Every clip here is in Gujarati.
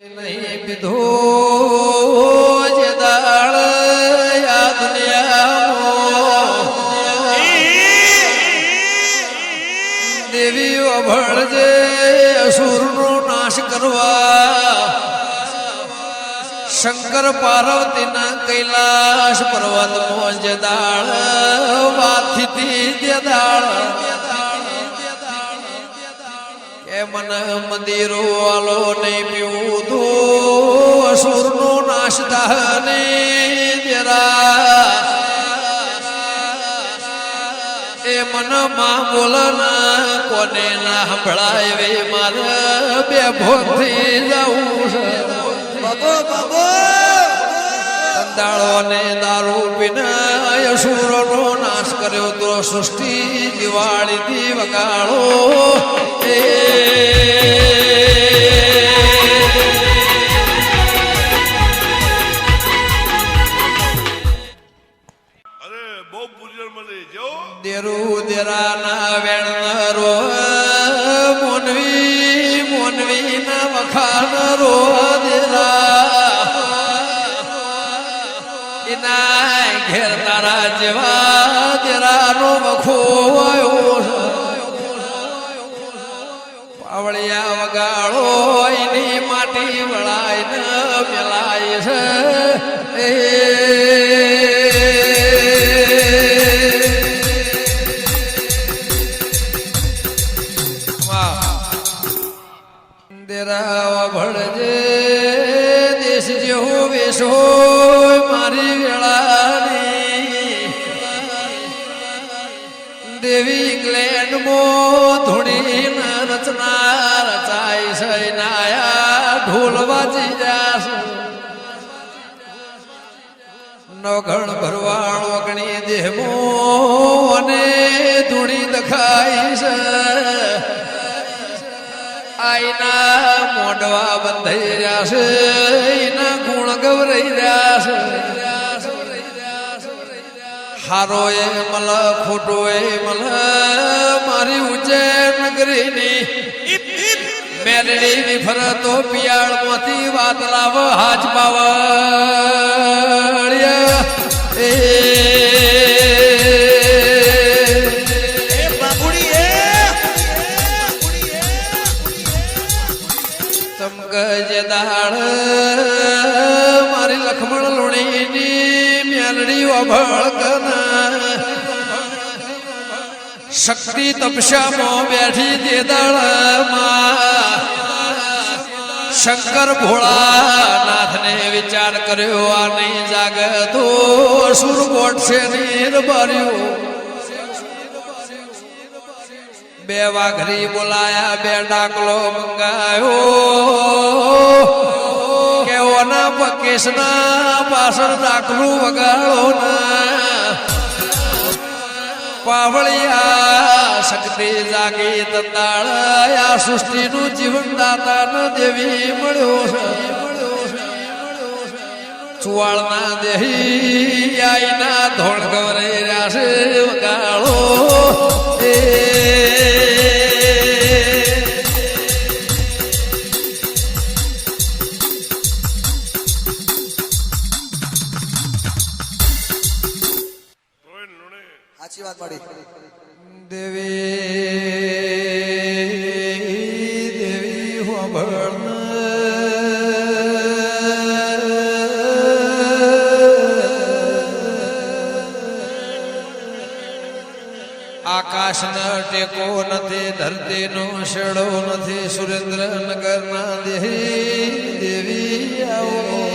નહીં પીધો જે દાળ આ દુનિયામાં દેવી અભળજે અસુરનો નાશ કરવા શંકર પાર્વતીના કૈલાશ પર્વતમાં જે દાળ વાથી જે દાળ કે મન મંદિરો વાલો નહીં પીવું તો અસુરનો નાશ દાહને જરા એ મન માં બોલના કોને ના સંભળાય વે મારે બે ભોગથી જવું છે બાબો બાબો કંટાળો ને દારૂ પીને અસુરનો નાશ કર્યો તો સૃષ્ટિ દિવાળી થી વગાડો દેરું દેરાના વેણરો મોનવી મોનવી ના વખાણરો દેરા એના ઘેર તારા જેવા દેરાનો વખો આવ્યો પાવળિયા વગાડો એની માટી વળાય ને મેલાય છે દેરાવા ભળજે દેશ જેવો વેશો મારી વેળાની દેવી ઇંગ્લેન્ડમાં ધૂણી રચના રચાય છે નાયા ઢોલ વાજી જાશે નવઘણ ભરવાણ વગણી દેહમો અને ધૂણી દખાય છે આઈના મોઢવા બંધાઈ રહ્યા છે એના ગુણ ગવરાઈ રહ્યા છે હારો એ મલ ખોટો એ મલ મારી ઉજ્જૈન નગરીની મેલડી વિફરતો પિયાળ માંથી વાત લાવ હાજ પાવળિયા જે દાળ મારી લખમણ લુણીની મેલડી અભળકના શક્તિ તપસ્યામાં બેઠી તે દાળમાં શંકર ભોળાનાથને વિચાર કર્યો આ નહીં જાગતો સુર ગોઠશે નીર ભર્યું બે વાઘરી બોલાયા બે ડાકલો મંગાયો કેવોના પકેશના પાછળ ડાકલું વગાડો ના પાવળિયા શક્તિ જાગી તતાળ આ સૃષ્ટિનું જીવન દાતા દેવી મળ્યો છે ચુવાળના દેહી આઈના ધોળ ગવરાઈ રહ્યા છે વગાડો સાચી વાત પડી દેવી દેવી હોભળ આકાશ ન ટેકો નથી ધરતી નો શેડો નથી સુરેન્દ્રનગર ના દેહી દેવી આવો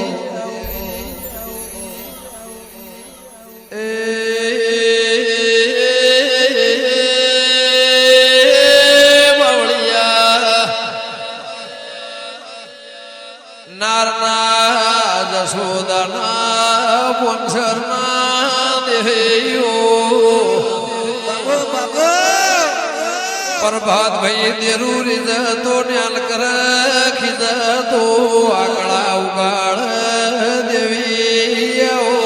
નારના જશોદાના વંશરના દેહીઓ પ્રભાત ભાઈ દેરૂરી જતો ન્યાલ કર ખીજતો આકડા ઉગાડ દેવી આવો